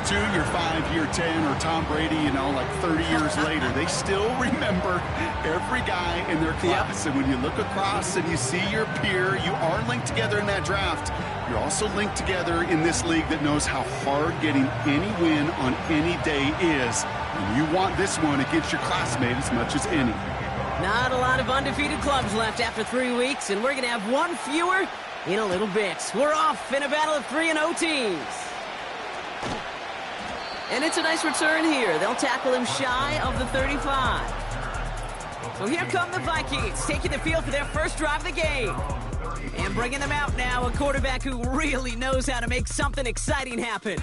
to your 5-year 10 or Tom Brady, you know, like 30 years later. They still remember every guy in their class. And when you look across and you see your peer, you are linked together in that draft. You're also linked together in this league that knows how hard getting any win on any day is. And you want this one against your classmate as much as any. Not a lot of undefeated clubs left after 3 weeks, and we're going to have one fewer in a little bit. We're off in a battle of 3-0 teams. And it's a nice return here. They'll tackle him shy of the 35. So here come the Vikings, taking the field for their first drive of the game. And bringing them out now, a quarterback who really knows how to make something exciting happen.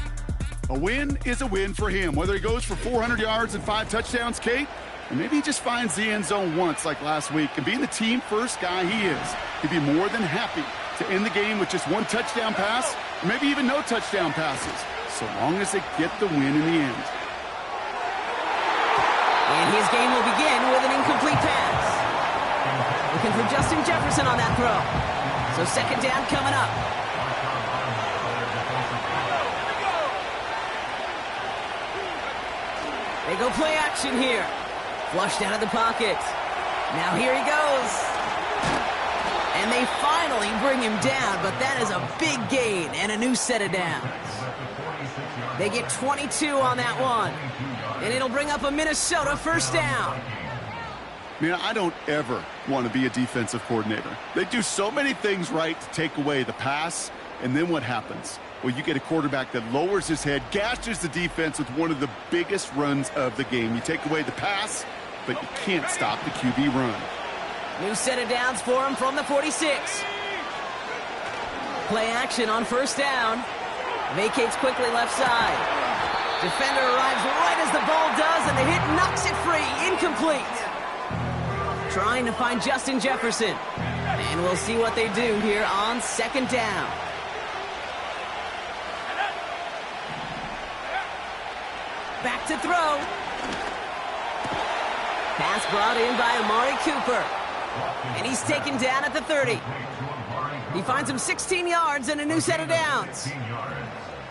A win is a win for him, whether he goes for 400 yards and 5 touchdowns, Kate, or maybe he just finds the end zone once like last week. And being the team-first guy he is, he'd be more than happy to end the game with just 1 touchdown pass, or maybe even no touchdown passes, so long as they get the win in the end. And his game will begin with an incomplete pass. Looking for Justin Jefferson on that throw. So second down coming up. They go play action here. Flushed out of the pocket. Now here he goes. And they finally bring him down, but that is a big gain and a new set of downs. They get 22 on that one. And it'll bring up a Minnesota first down. Man, I don't ever want to be a defensive coordinator. They do so many things right to take away the pass, and then what happens? Well, you get a quarterback that lowers his head, gashes the defense with one of the biggest runs of the game. You take away the pass, but you can't stop the QB run. New set of downs for him from the 46. Play action on first down. Vacates quickly left side. Defender arrives right as the ball does, and the hit knocks it free. Incomplete. Trying to find Justin Jefferson. And we'll see what they do here on second down. Back to throw. Pass brought in by Amari Cooper. And he's taken down at the 30. He finds him 16 yards and a new set of downs.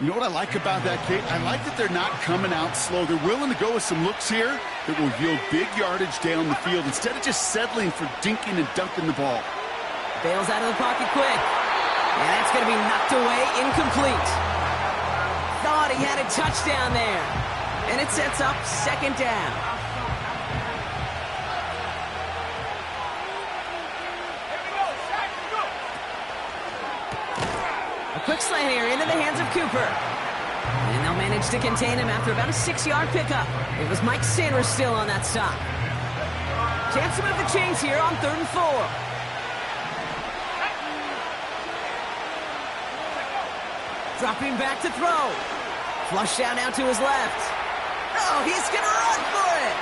You know what I like about that, Kate? I like that they're not coming out slow. They're willing to go with some looks here that will yield big yardage down the field instead of just settling for dinking and dunking the ball. Bails out of the pocket quick. And that's going to be knocked away, incomplete. Thought he had a touchdown there. And it sets up second down. A quick slant here into the hands of Cooper. And they'll manage to contain him after about a 6-yard pickup. It was Mike Sanders still on that stop. Chance to move the chains here on 3rd and 4. Dropping back to throw. Flush down now to his left. Oh, he's going to run for it.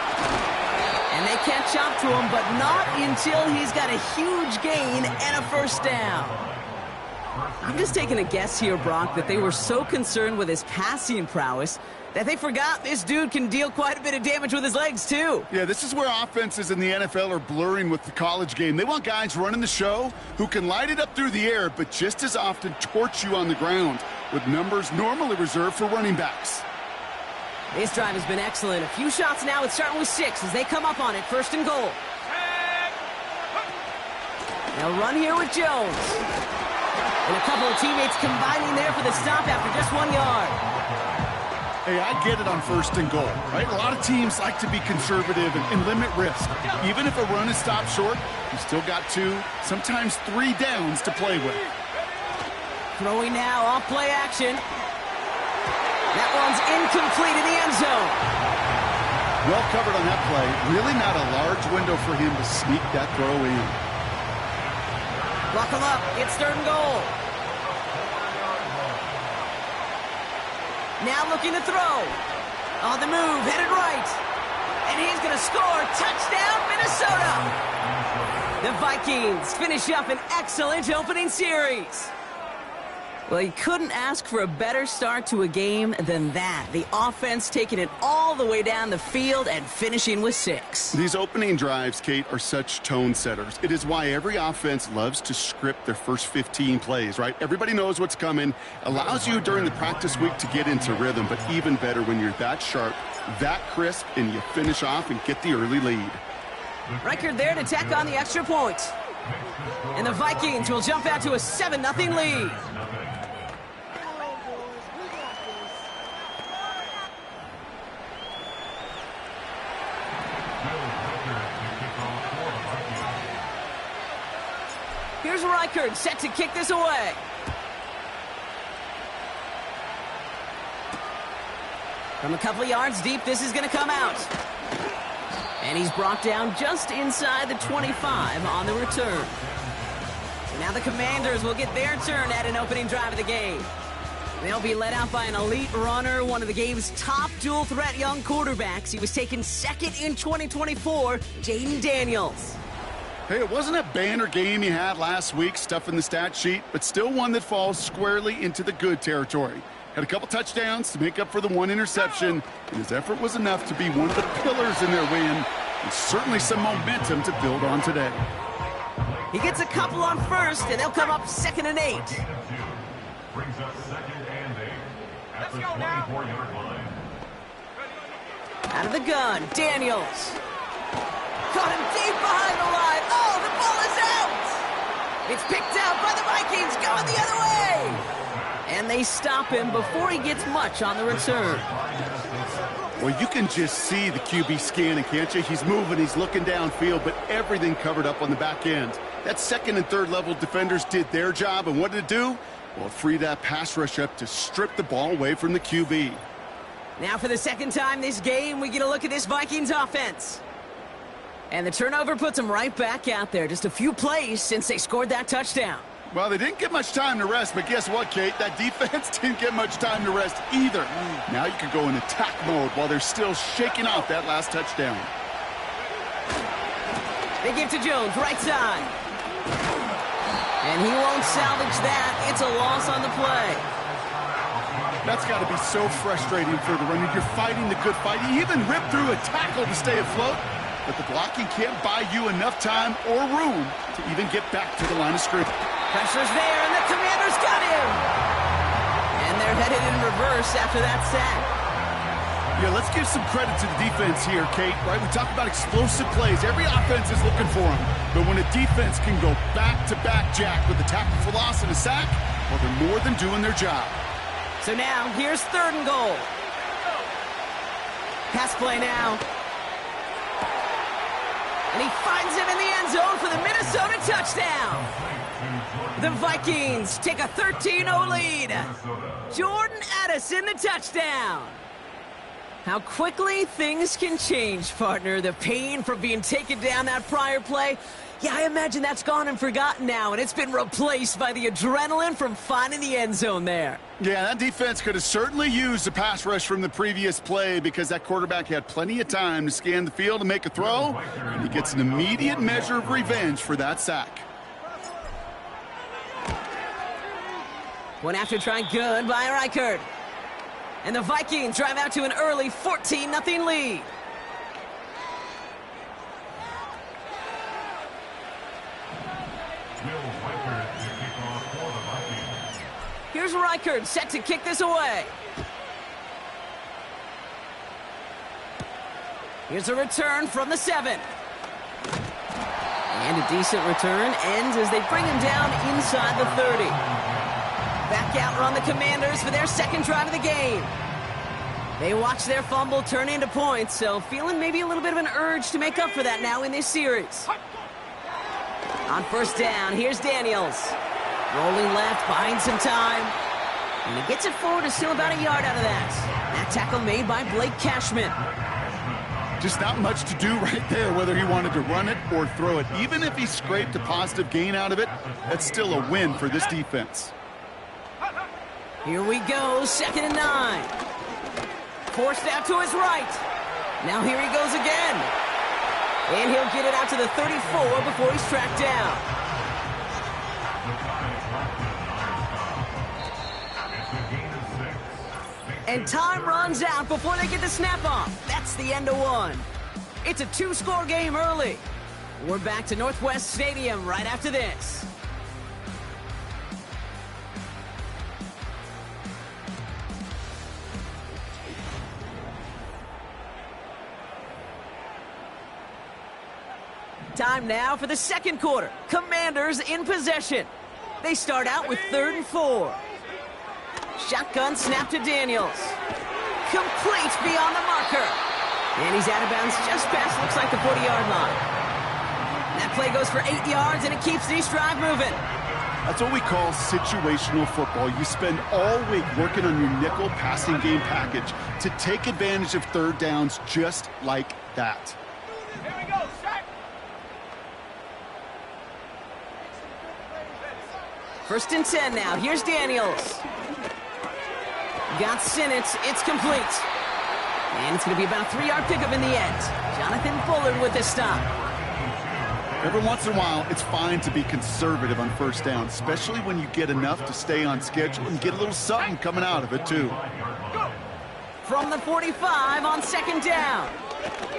And they can't chop to him, but not until he's got a huge gain and a first down. I'm just taking a guess here, Brock, that they were so concerned with his passing prowess that they forgot this dude can deal quite a bit of damage with his legs, too. Yeah, this is where offenses in the NFL are blurring with the college game. They want guys running the show who can light it up through the air, but just as often torch you on the ground with numbers normally reserved for running backs. This drive has been excellent. A few shots now. It's starting with 6 as they come up on it. 1st and goal. They'll run here with Jones. And a couple of teammates combining there for the stop after just 1 yard. Hey, I get it on 1st and goal, right? A lot of teams like to be conservative and limit risk. Even if a run is stopped short, you still got 2, sometimes 3 downs to play with. Throwing now off play action. That one's incomplete in the end zone. Well covered on that play. Really not a large window for him to sneak that throw in. Buckle up. It's 3rd and goal. Now looking to throw. On the move, headed right. And he's going to score. Touchdown, Minnesota. The Vikings finish up an excellent opening series. Well, you couldn't ask for a better start to a game than that. The offense taking it all the way down the field and finishing with 6. These opening drives, Kate, are such tone setters. It is why every offense loves to script their first 15 plays, right? Everybody knows what's coming. Allows you during the practice week to get into rhythm, but even better when you're that sharp, that crisp, and you finish off and get the early lead. Reichard there to tack on the extra point. And the Vikings will jump out to a 7-0 lead. Here's Reichard set to kick this away. From a couple of yards deep, this is going to come out. And he's brought down just inside the 25 on the return. So now the Commanders will get their turn at an opening drive of the game. They'll be led out by an elite runner, one of the game's top dual-threat young quarterbacks. He was taken second in 2024, Jaden Daniels. Hey, it wasn't a banner game he had last week, stuff in the stat sheet, but still one that falls squarely into the good territory. Had a couple touchdowns to make up for the one interception, and his effort was enough to be one of the pillars in their win, and certainly some momentum to build on today. He gets a couple on first, and they'll come up 2nd and 8. Brings up 2nd and 8 at the 24-yard line. Out of the gun, Daniels. Caught him deep behind the line. Oh, the ball is out! It's picked out by the Vikings, going the other way! And they stop him before he gets much on the return. Well, you can just see the QB scanning, can't you? He's moving, he's looking downfield, but everything covered up on the back end. That 2nd and 3rd level defenders did their job, and what did it do? Well, it freed that pass rush up to strip the ball away from the QB. Now for the second time this game, we get a look at this Vikings offense. And the turnover puts them right back out there. Just a few plays since they scored that touchdown. Well, they didn't get much time to rest, but guess what, Kate? That defense didn't get much time to rest either. Now you can go in attack mode while they're still shaking off that last touchdown. They give to Jones, right side. And he won't salvage that. It's a loss on the play. That's got to be so frustrating for the runner. You're fighting the good fight. You even ripped through a tackle to stay afloat, but the blocking can't buy you enough time or room to even get back to the line of scrimmage. Pressure's there, and the Commanders got him. And they're headed in reverse after that sack. Yeah, let's give some credit to the defense here, Kate, right? We talk about explosive plays. Every offense is looking for them. But when a defense can go back-to-back, Jack, with a tackle for loss and a sack, well, they're more than doing their job. So now, here's 3rd and goal. Pass play now. And he finds him in the end zone for the Minnesota touchdown. The Vikings take a 13-0 lead. Jordan Addison the touchdown. How quickly things can change, partner. The pain from being taken down that prior play, yeah, I imagine that's gone and forgotten now, and it's been replaced by the adrenaline from finding the end zone there. Yeah, that defense could have certainly used the pass rush from the previous play because that quarterback had plenty of time to scan the field and make a throw, and he gets an immediate measure of revenge for that sack. One after try good by Reichard. And the Vikings drive out to an early 14-0 lead. Here's Reichard set to kick this away. Here's a return from the 7. And a decent return ends as they bring him down inside the 30. Back out run the Commanders for their 2nd drive of the game. They watch their fumble turn into points, so feeling maybe a little bit of an urge to make up for that now in this series. On 1st down, here's Daniels. Rolling left, buying some time. And he gets it forward, is still about a yard out of that. That tackle made by Blake Cashman. Just not much to do right there, whether he wanted to run it or throw it. Even if he scraped a positive gain out of it, that's still a win for this defense. Here we go, 2nd and 9. Forced out to his right. Now here he goes again. And he'll get it out to the 34 before he's tracked down. And time runs out before they get the snap off. That's the end of one. It's a two-score game early. We're back to Northwest Stadium right after this. Time now for the second quarter. Commanders in possession. They start out with 3rd and 4. Shotgun snap to Daniels. Complete beyond the marker. And he's out of bounds just past, looks like, the 40-yard line. That play goes for 8 yards, and it keeps this drive moving. That's what we call situational football. You spend all week working on your nickel passing game package to take advantage of third downs just like that. Here we go, set. 1st and 10 now. Here's Daniels. Got Sinnott. It's complete. And it's going to be about a 3-yard pickup in the end. Jonathan Bullard with this stop. Every once in a while, it's fine to be conservative on 1st down, especially when you get enough to stay on schedule and get a little something coming out of it, too. From the 45 on 2nd down.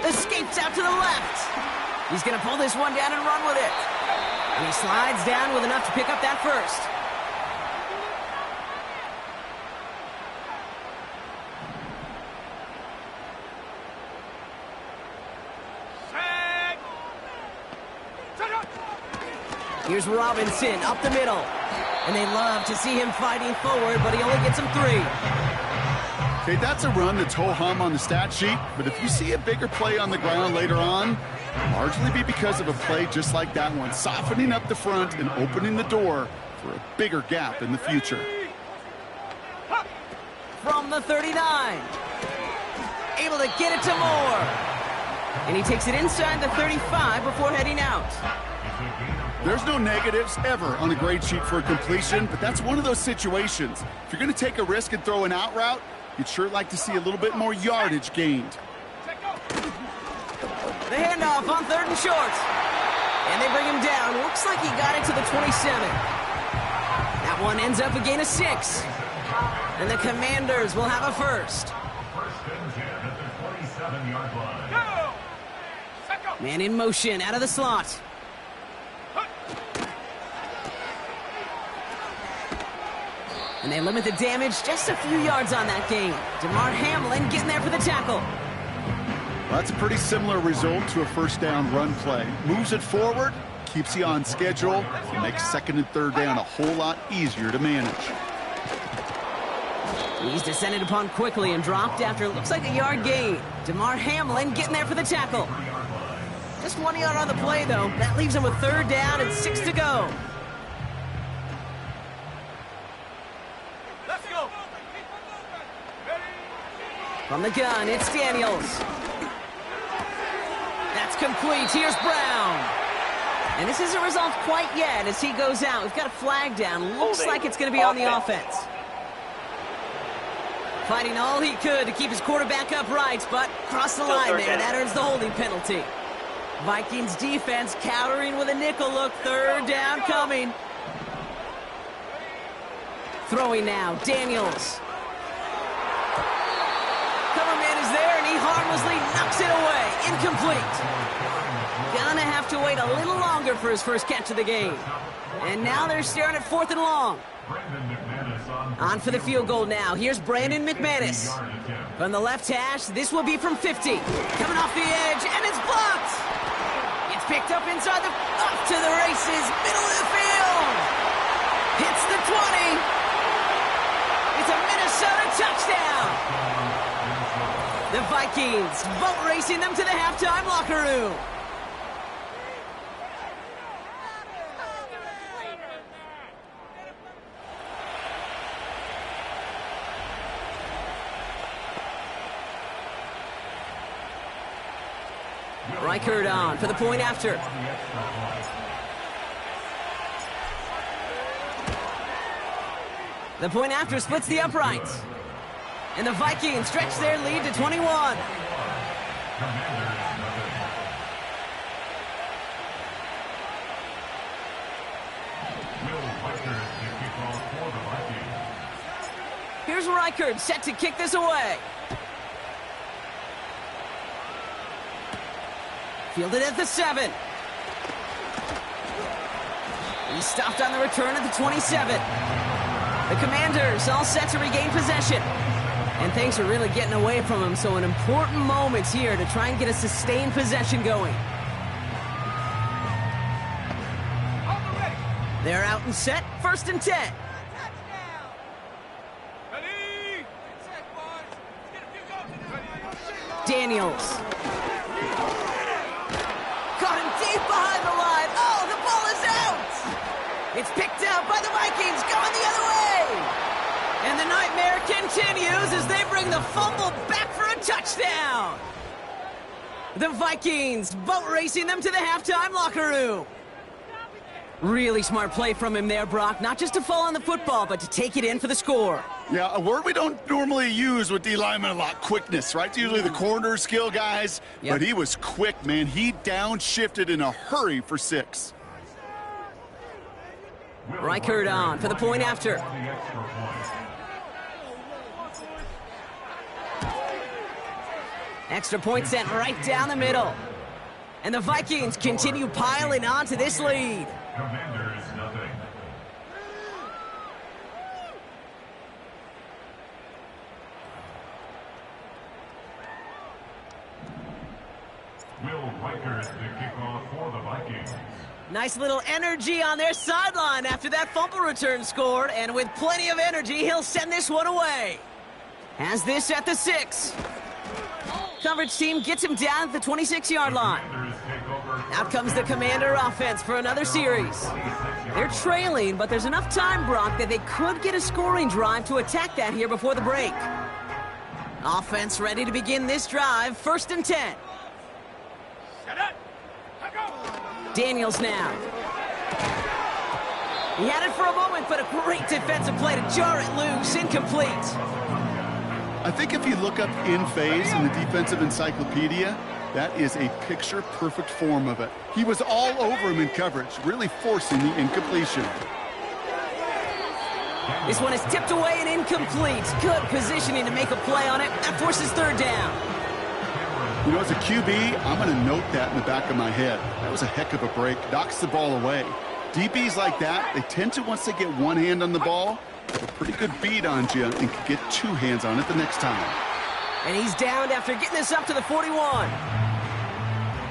Escapes out to the left. He's going to pull this one down and run with it. And he slides down with enough to pick up that first. Here's Robinson up the middle. And they love to see him fighting forward, but he only gets him 3. Okay, that's a run that's ho-hum on the stat sheet, but if you see a bigger play on the ground later on, largely be because of a play just like that one, softening up the front and opening the door for a bigger gap in the future. From the 39. Able to get it to Moore. And he takes it inside the 35 before heading out. There's no negatives ever on a grade sheet for a completion, but that's one of those situations. If you're going to take a risk and throw an out route, you'd sure like to see a little bit more yardage gained. The handoff on 3rd and short. And they bring him down. Looks like he got it to the 27. That one ends up a gain of 6. And the Commanders will have a first. 1st and 10 at the 27-yard line. Man in motion out of the slot. And they limit the damage just a few yards on that gain. DeMar Hamlin getting there for the tackle. Well, that's a pretty similar result to a 1st down run play. Moves it forward, keeps you on schedule, and makes 2nd and 3rd down a whole lot easier to manage. He's descended upon quickly and dropped after it looks like a yard gain. DeMar Hamlin getting there for the tackle. Just 1 yard on the play, though. That leaves him with 3rd down and 6 to go. Let's go. From the gun, it's Daniels. That's complete. Here's Brown. And this isn't resolved quite yet as he goes out. We've got a flag down. Looks like it's going to be on the offense. Fighting all he could to keep his quarterback upright, but crossed the line there. That earns the holding penalty. Vikings defense countering with a nickel look. 3rd down coming. Throwing now, Daniels. Cover man is there, and he harmlessly knocks it away. Incomplete. Gonna have to wait a little longer for his first catch of the game. And now they're staring at 4th and long. On for the field goal now. Here's Brandon McManus. From the left hash, this will be from 50. Coming off the edge, and it's blocked. It's picked up inside the... Off to the races, middle of the field. Hits the 20. It's a Minnesota touchdown. The Vikings boat racing them to the halftime locker room. Reichert on for the point after. The point after splits the uprights. And the Vikings stretch their lead to 21. Here's Reichert set to kick this away. Fielded at the 7. He's stopped on the return at the 27. The Commanders all set to regain possession. And things are really getting away from him, so an important moment here to try and get a sustained possession going. They're out and set, 1st and 10. Daniels. Caught him deep behind the line. Oh, the ball is out! It's picked out by the Vikings, going the other way! And the nightmare continues as they bring the fumble back for a touchdown! The Vikings boat racing them to the halftime locker room. Really smart play from him there, Brock. Not just to fall on the football, but to take it in for the score. Yeah, a word we don't normally use with D linemen a lot, quickness, right? It's usually the corner skill guys, but he was quick, man. He downshifted in a hurry for 6. Reichert on for the point after. Extra point sent right down the middle. And the Vikings continue piling on to this lead. Commanders, nothing. Will Reichert the kickoff for the Vikings. Nice little energy on their sideline after that fumble return scored. And with plenty of energy, he'll send this one away. Has this at the 6. Coverage team gets him down at the 26-yard line. Out comes the Commander offense for another series. They're trailing, but there's enough time, Brock, that they could get a scoring drive to attack that here before the break. Offense ready to begin this drive, 1st and 10. Daniels now. He had it for a moment, but a great defensive play to jar it loose, incomplete. I think if you look up in phase in the defensive encyclopedia, that is a picture-perfect form of it. He was all over him in coverage, really forcing the incompletion. This one is tipped away and incomplete. Good positioning to make a play on it. That forces 3rd down. You know, as a QB, I'm going to note that in the back of my head. That was a heck of a break. Knocks the ball away. DBs like that, they tend to, once they get one hand on the ball, have a pretty good beat on you and can get 2 hands on it the next time. And he's downed after getting this up to the 41.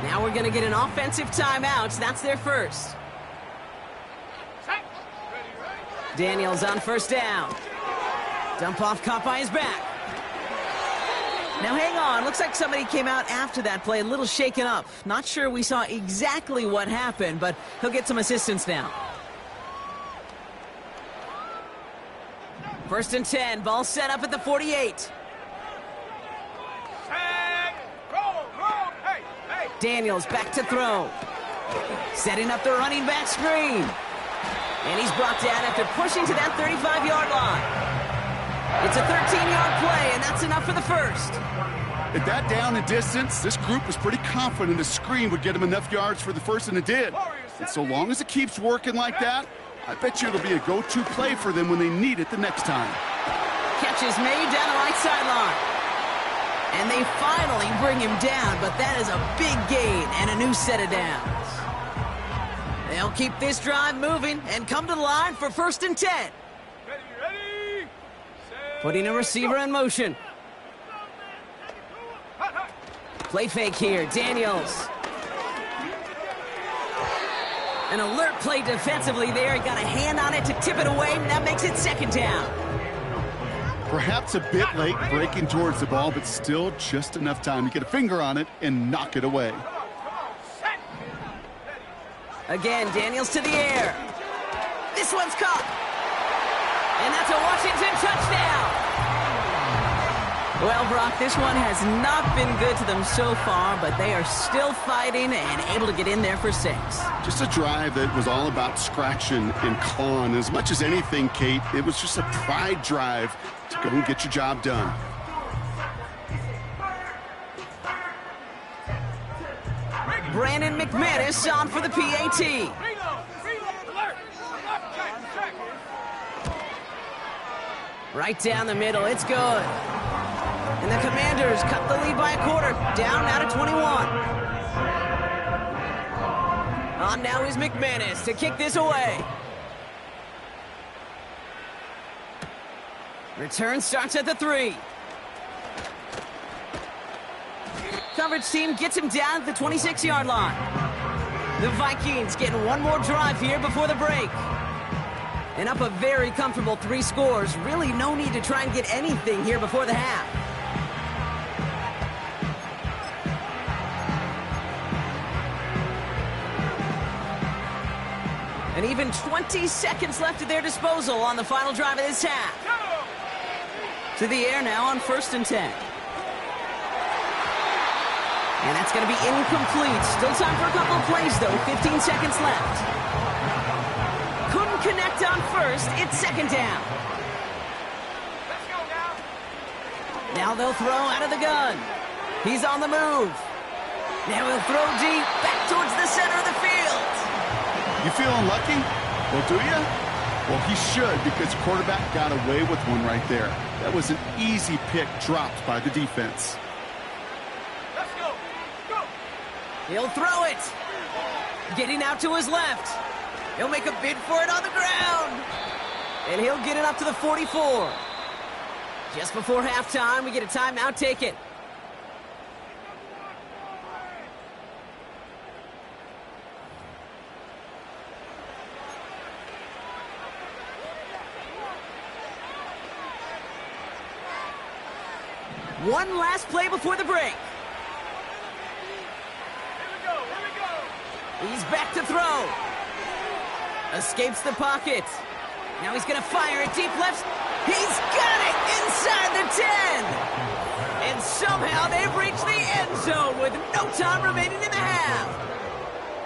Now we're going to get an offensive timeout. That's their first. Daniels on 1st down. Dump off caught by his back. Now hang on. Looks like somebody came out after that play a little shaken up. Not sure we saw exactly what happened, but he'll get some assistance now. 1st and 10. Ball set up at the 48. Daniels back to throw. Setting up the running back screen. And he's brought down after pushing to that 35-yard line. It's a 13-yard play, and that's enough for the first. At that down and distance, this group was pretty confident a screen would get him enough yards for the first, and it did. And so long as it keeps working like that, I bet you it'll be a go-to play for them when they need it the next time. Catch is made down the right sideline. And they finally bring him down, but that is a big gain and a new set of downs. They'll keep this drive moving and come to the line for 1st and 10. Ready. Putting a receiver in motion. Play fake here, Daniels. An alert play defensively there. He got a hand on it to tip it away, and that makes it 2nd down. Perhaps a bit late breaking towards the ball, but still just enough time to get a finger on it and knock it away. Again, Daniels to the air. This one's caught. And that's a Washington touchdown. Well, Brock, this one has not been good to them so far, but they are still fighting and able to get in there for 6. Just a drive that was all about scratching and clawing. As much as anything, Kate, it was just a pride drive to go and get your job done. Brandon McManus on for the PAT. Right down the middle. It's good. And the Commanders cut the lead by a quarter. Down now to 21. On now is McManus to kick this away. Return starts at the 3. Coverage team gets him down at the 26-yard line. The Vikings getting one more drive here before the break. And up a very comfortable 3 scores. Really no need to try and get anything here before the half. And even 20 seconds left at their disposal on the final drive of this half. To the air now on 1st and 10. And that's going to be incomplete. Still time for a couple of plays, though. 15 seconds left. Couldn't connect on 1st. It's 2nd down. Let's go now. Now they'll throw out of the gun. He's on the move. Now he'll throw deep back towards the center of the field. You feeling lucky? Well, do you? Well, he should, because quarterback got away with one right there. That was an easy pick dropped by the defense. Let's go. Go. He'll throw it. Getting out to his left. He'll make a bid for it on the ground. And he'll get it up to the 44. Just before halftime, we get a timeout taken. One last play before the break. Here we go. He's back to throw. Escapes the pocket. Now he's going to fire it deep left. He's got it inside the 10. And somehow they've reached the end zone with no time remaining in the half.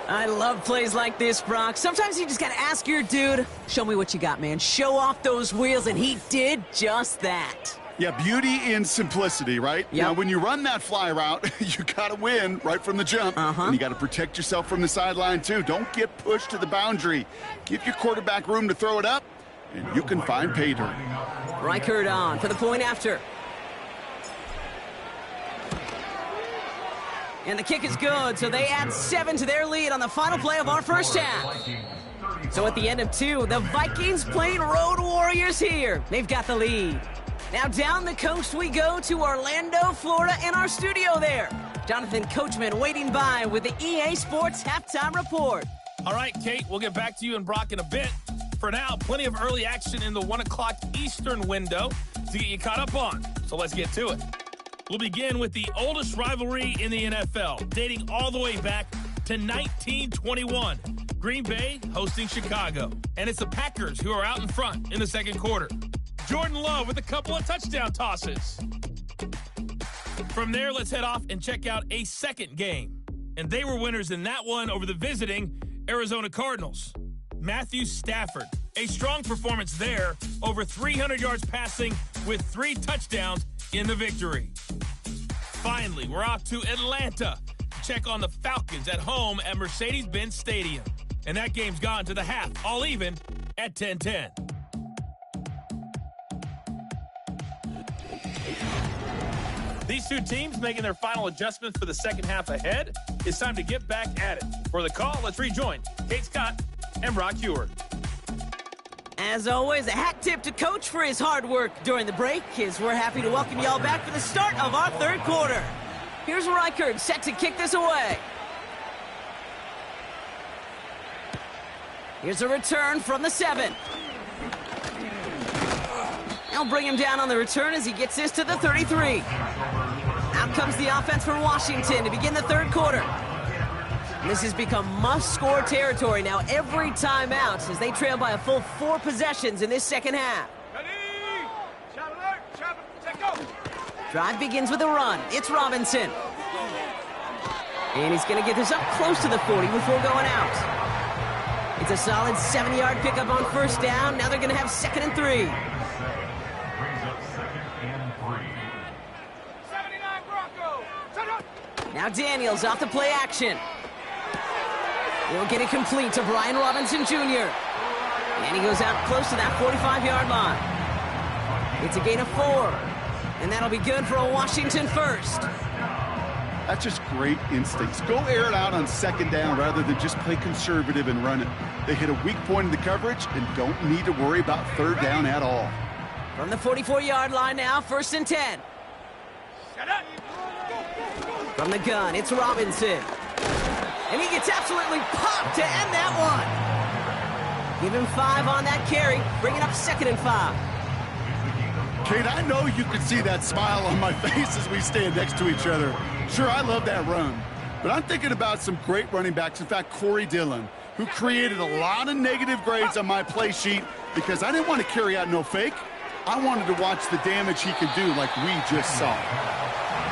I love plays like this, Brock. Sometimes you just got to ask your dude, show me what you got, man. Show off those wheels, and he did just that. Yeah, beauty in simplicity, right? Yep. Now, when you run that fly route, you got to win right from the jump. And you got to protect yourself from the sideline, too. Don't get pushed to the boundary. Give your quarterback room to throw it up, and you can find pay dirt. Reichert on for the point after. And the kick is good, so they add 7 to their lead on the final play of our first half. So at the end of 2, the Vikings playing Road Warriors here. They've got the lead. Now down the coast we go to Orlando, Florida, in our studio there. Jonathan Coachman waiting by with the EA Sports Halftime Report. All right, Kate, we'll get back to you and Brock in a bit. For now, plenty of early action in the 1 o'clock Eastern window to get you caught up on. So let's get to it. We'll begin with the oldest rivalry in the NFL, dating all the way back to 1921. Green Bay hosting Chicago. And it's the Packers who are out in front in the second quarter. Jordan Love with a couple of touchdown tosses. From there, let's head off and check out a second game. And they were winners in that one over the visiting Arizona Cardinals. Matthew Stafford, a strong performance there, over 300 yards passing with 3 touchdowns in the victory. Finally, we're off to Atlanta to check on the Falcons at home at Mercedes-Benz Stadium. And that game's gone to the half, all even at 10-10. These two teams making their final adjustments for the second half ahead. It's time to get back at it. For the call, let's rejoin Kate Scott and Brock Heward. As always, a hat tip to Coach for his hard work during the break, as we're happy to welcome y'all back for the start of our third quarter. Here's Reichert set to kick this away. Here's a return from the 7. They'll bring him down on the return as he gets this to the 33. Out comes the offense for Washington to begin the third quarter. This has become must-score territory now every time out as they trail by a full 4 possessions in this second half. Ready? Shot alert. Shot. Take go. Drive begins with a run. It's Robinson. And he's going to get this up close to the 40 before going out. It's a solid 7-yard pickup on first down. Now they're going to have 2nd and 3. Brings up 2nd and 3. 79 Bronco. Shut up. Now Daniels off the play action. He'll get it complete to Brian Robinson Jr. And he goes out close to that 45-yard line. It's a gain of 4. And that'll be good for a Washington first. That's just great instincts. Go air it out on second down rather than just play conservative and run it. They hit a weak point in the coverage and don't need to worry about third down at all. From the 44-yard line now, 1st and 10. Set up. From the gun, it's Robinson. And he gets absolutely popped to end that one. Give him 5 on that carry, bringing up 2nd and 5. Kate, I know you can see that smile on my face as we stand next to each other. Sure, I love that run. But I'm thinking about some great running backs. In fact, Corey Dillon, who created a lot of negative grades on my play sheet because I didn't want to carry out no fake. I wanted to watch the damage he could do like we just saw.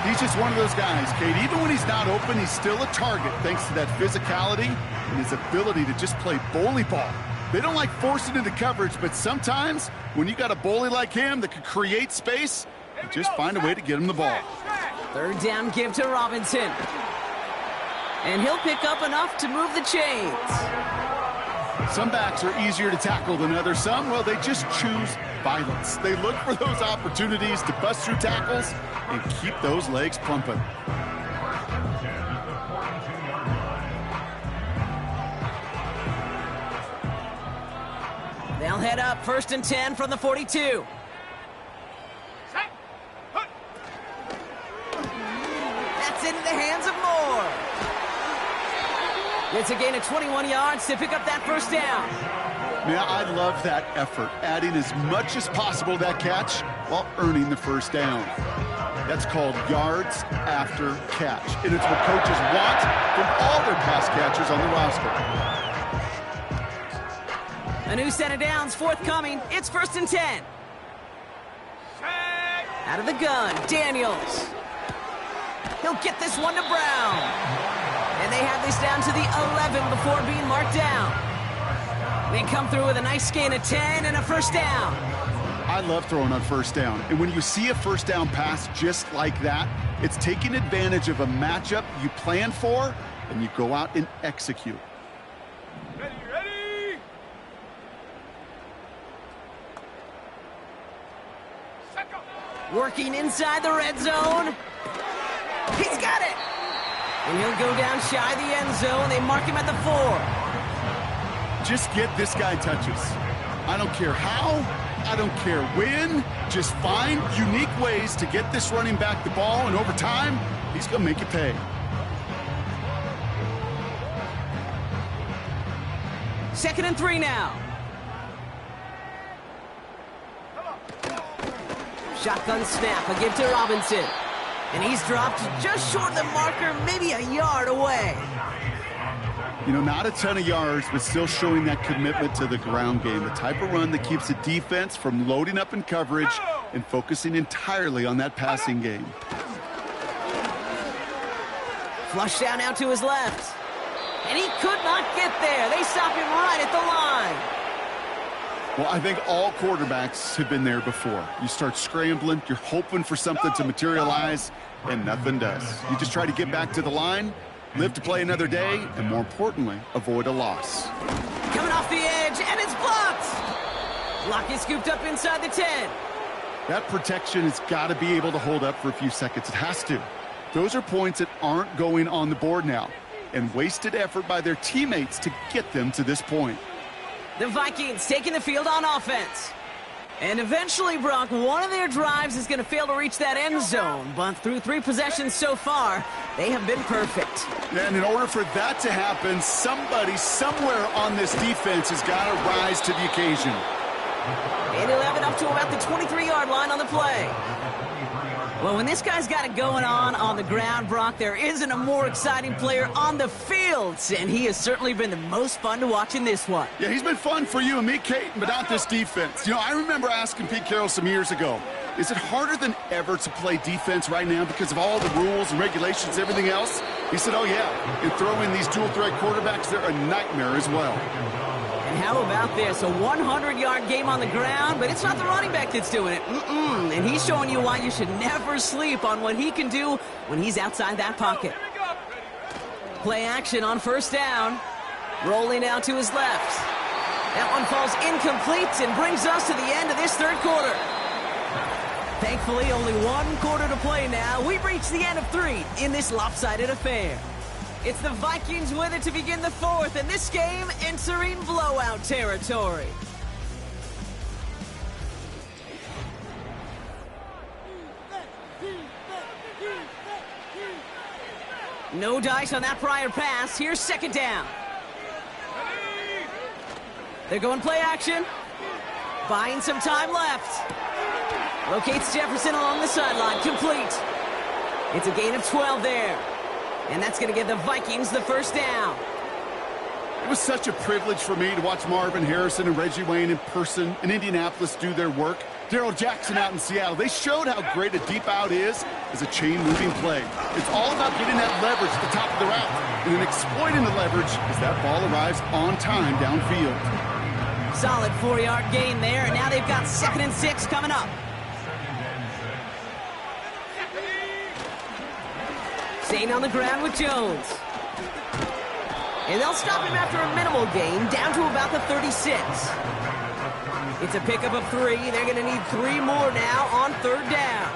He's just one of those guys, Kate. Even when he's not open, he's still a target thanks to that physicality and his ability to just play bully ball. They don't like forcing into coverage, but sometimes when you got a bully like him that can create space, you just find a way to get him the ball. 3rd down give to Robinson. And he'll pick up enough to move the chains. Some backs are easier to tackle than others. Some, well, they just choose violence. They look for those opportunities to bust through tackles and keep those legs pumping. They'll head up 1st and 10 from the 42. Set. Put. That's into the hands of Moore. It's a gain of 21 yards to pick up that 1st down. Yeah, I love that effort, adding as much as possible to that catch while earning the 1st down. That's called yards after catch, and it's what coaches want from all their pass catchers on the roster. A new set of downs forthcoming. It's 1st and 10. Set. Out of the gun, Daniels. He'll get this one to Brown. And they have this down to the 11 before being marked down. They come through with a nice gain of 10 and a 1st down. I love throwing on 1st down. And when you see a 1st down pass just like that, it's taking advantage of a matchup you plan for, and you go out and execute. Ready, ready. Set go. Working inside the red zone. He's got it. And he'll go down shy of the end zone. They mark him at the 4. Just get this guy touches. I don't care how, I don't care when. Just find unique ways to get this running back the ball, and over time, he's going to make you pay. Second and 3 now. Shotgun snap, a give to Robinson. And he's dropped just short of the marker, maybe a yard away. You know, not a ton of yards, but still showing that commitment to the ground game. The type of run that keeps the defense from loading up in coverage and focusing entirely on that passing game. Flush down out to his left. And he could not get there. They stop him right at the line. Well, I think all quarterbacks have been there before. You start scrambling, you're hoping for something to materialize, and nothing does. You just try to get back to the line, live to play another day, and more importantly, avoid a loss. Coming off the edge, and it's blocked. Block is scooped up inside the 10. That protection has got to be able to hold up for a few seconds. It has to. Those are points that aren't going on the board now, and wasted effort by their teammates to get them to this point. The Vikings taking the field on offense. And eventually, Brock, one of their drives is going to fail to reach that end zone. But through 3 possessions so far, they have been perfect. And in order for that to happen, somebody somewhere on this defense has got to rise to the occasion. And he'll have it up to about the 23-yard line on the play. Well, when this guy's got it going on the ground, Brock, there isn't a more exciting player on the field. And he has certainly been the most fun to watch in this one. Yeah, he's been fun for you and me, Kate, but not this defense. You know, I remember asking Pete Carroll some years ago, is it harder than ever to play defense right now because of all the rules and regulations and everything else? He said, oh, yeah. And throw in these dual-threat quarterbacks, they're a nightmare as well. And how about this? A 100-yard game on the ground, but it's not the running back that's doing it. And he's showing you why you should never sleep on what he can do when he's outside that pocket. Play action on 1st down. Rolling out to his left. That one falls incomplete and brings us to the end of this 3rd quarter. Thankfully, only one quarter to play now. We've reached the end of 3 in this lopsided affair. It's the Vikings with it to begin the 4th, and this game entering blowout territory. No dice on that prior pass. Here's 2nd down. They're going play action. Buying some time left. Locates Jefferson along the sideline. Complete. It's a gain of 12 there. And that's going to give the Vikings the 1st down. It was such a privilege for me to watch Marvin Harrison and Reggie Wayne in person in Indianapolis do their work. Darrell Jackson out in Seattle. They showed how great a deep out is as a chain-moving play. It's all about getting that leverage at the top of the route and then exploiting the leverage as that ball arrives on time downfield. Solid 4-yard gain there, and now they've got 2nd and 6 coming up. Staying on the ground with Jones. And they'll stop him after a minimal gain, down to about the 36. It's a pickup of 3. They're going to need 3 more now on 3rd down.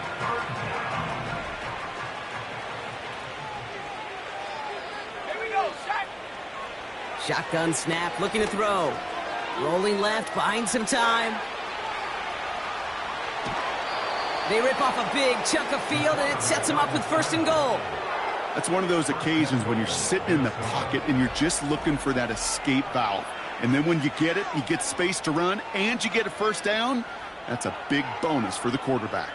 Here we go, Shaq. Shotgun snap, looking to throw. Rolling left, buying some time. They rip off a big chunk of field, and it sets them up with 1st and goal. That's one of those occasions when you're sitting in the pocket and you're just looking for that escape valve. And then when you get it, you get space to run, and you get a 1st down, that's a big bonus for the quarterback.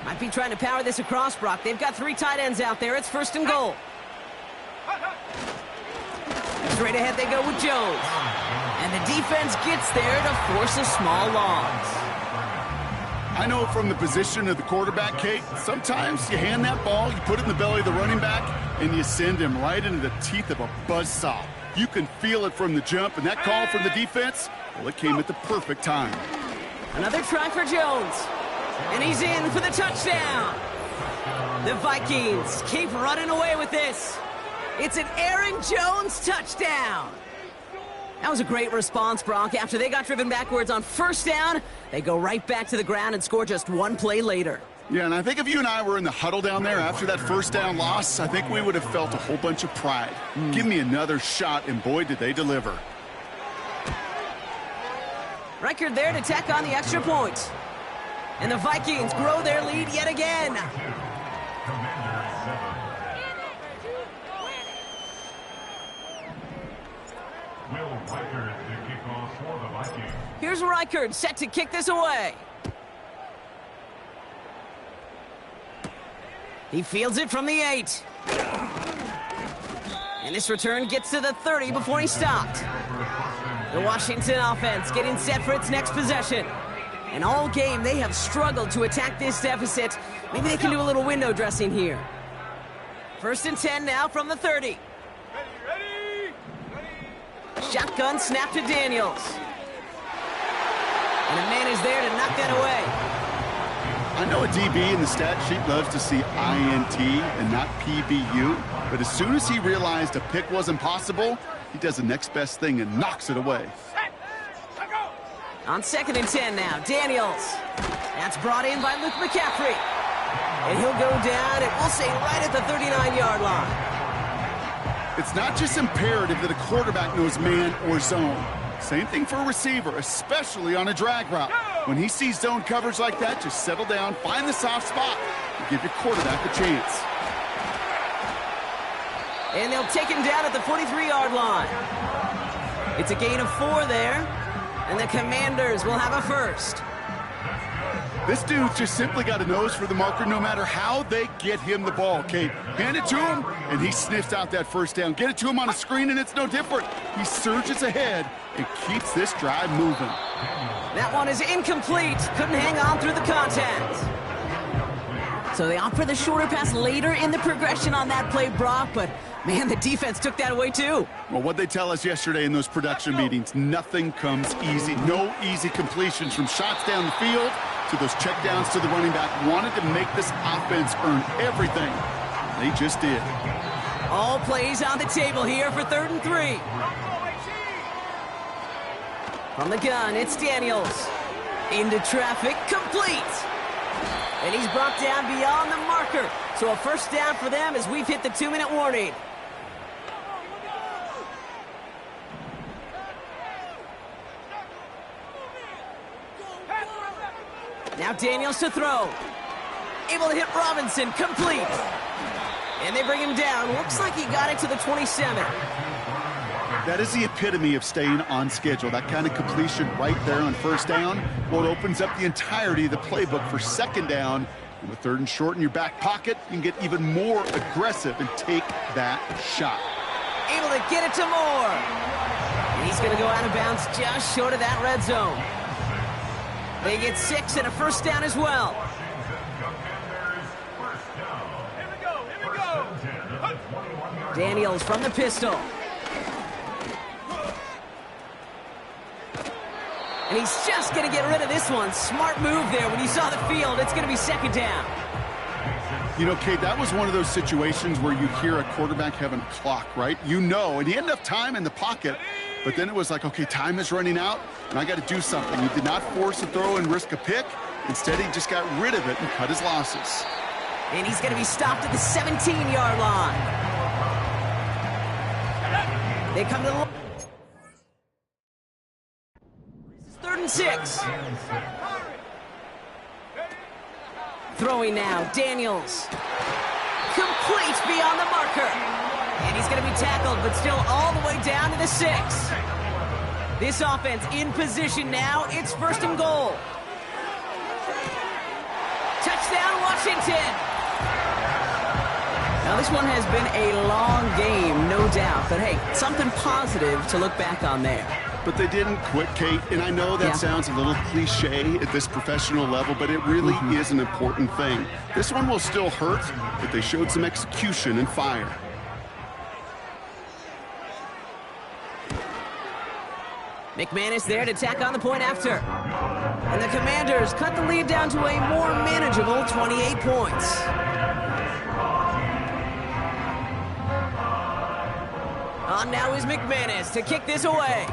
Might be trying to power this across, Brock. They've got 3 tight ends out there. It's 1st and goal. Straight ahead they go with Jones. And the defense gets there to force a small loss. I know from the position of the quarterback, Kate, sometimes you hand that ball, you put it in the belly of the running back, and you send him right into the teeth of a buzzsaw. You can feel it from the jump, and that call from the defense, well, it came at the perfect time. Another try for Jones. And he's in for the touchdown. The Vikings keep running away with this. It's an Aaron Jones touchdown. That was a great response, Brock. After they got driven backwards on 1st down, they go right back to the ground and score just 1 play later. Yeah, and I think if you and I were in the huddle down there after that 1st down loss, I think we would have felt a whole bunch of pride. Give me another shot, and boy, did they deliver. Reichard there to tack on the extra point. And the Vikings grow their lead yet again. Here's Reichard set to kick this away. He fields it from the 8. And this return gets to the 30 before he stopped. The Washington offense getting set for its next possession. And all game, they have struggled to attack this deficit. Maybe they can do a little window dressing here. 1st and 10 now from the 30. Ready? Shotgun snap to Daniels. And a man is there to knock that away. I know a DB in the stat sheet loves to see INT and not PBU, but as soon as he realized a pick wasn't possible, he does the next best thing and knocks it away. On 2nd and 10 now, Daniels. That's brought in by Luke McCaffrey. And he'll go down, and we'll say right at the 39-yard line. It's not just imperative that a quarterback knows man or zone. Same thing for a receiver, especially on a drag route. When he sees zone coverage like that, just settle down, find the soft spot, and give your quarterback a chance. And they'll take him down at the 43-yard line. It's a gain of 4 there, and the Commanders will have a 1st. This dude's just simply got a nose for the marker no matter how they get him the ball, Kate. Hand it to him, and he sniffs out that 1st down. Get it to him on a screen, and it's no different. He surges ahead and keeps this drive moving. That one is incomplete. Couldn't hang on through the contact. So they opt for the shorter pass later in the progression on that play, Brock, but man, the defense took that away too. Well, what they tell us yesterday in those production meetings, nothing comes easy. No easy completions from shots down the field to those checkdowns to the running back. Wanted to make this offense earn everything. They just did. All plays on the table here for 3rd and 3. From the gun, it's Daniels. Into traffic, complete. And he's brought down beyond the marker. So a first down for them as we've hit the 2-minute warning. Now Daniels to throw. Able to hit Robinson, complete. And they bring him down. Looks like he got it to the 27. That is the epitome of staying on schedule. That kind of completion right there on first down. Well, it opens up the entirety of the playbook for 2nd down. And with 3rd and short in your back pocket, you can get even more aggressive and take that shot. Able to get it to Moore. And he's going to go out of bounds just short of that red zone. They get 6 and a first down as well. Daniels from the pistol. And he's just going to get rid of this one. Smart move there. When you saw the field, it's going to be 2nd down. You know, Kate, that was one of those situations where you hear a quarterback having a clock, right? You know, and he had enough time in the pocket, but then it was like, okay, time is running out, and I got to do something. He did not force a throw and risk a pick. Instead, he just got rid of it and cut his losses. And he's going to be stopped at the 17-yard line. They come to the... 3rd and 6. Throwing now, Daniels. Complete beyond the marker. And he's going to be tackled, but still all the way down to the 6. This offense in position now. It's 1st and goal. Touchdown, Washington. Now, this one has been a long game, no doubt. But, hey, something positive to look back on there. But they didn't quit, Kate, and I know that sounds a little cliche at this professional level, but it really is an important thing. This one will still hurt, but they showed some execution and fire. McManus there to tack on the point after. And the Commanders cut the lead down to a more manageable 28 points. On now is McManus to kick this away.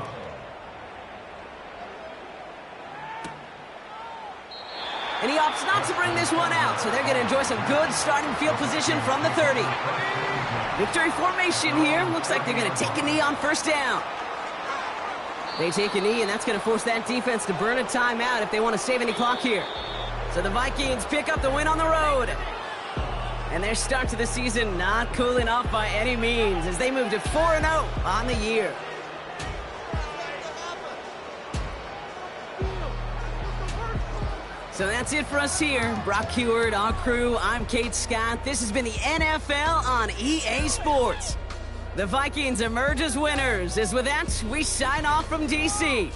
And he opts not to bring this one out, so they're going to enjoy some good starting field position from the 30. Victory formation here. Looks like they're going to take a knee on first down. They take a knee, and that's going to force that defense to burn a timeout if they want to save any clock here. So the Vikings pick up the win on the road. And their start to the season not cooling off by any means as they move to 4-0 on the year. So that's it for us here. Brock Heward, our crew, I'm Kate Scott. This has been the NFL on EA Sports. The Vikings emerge as winners. As with that, we sign off from D.C.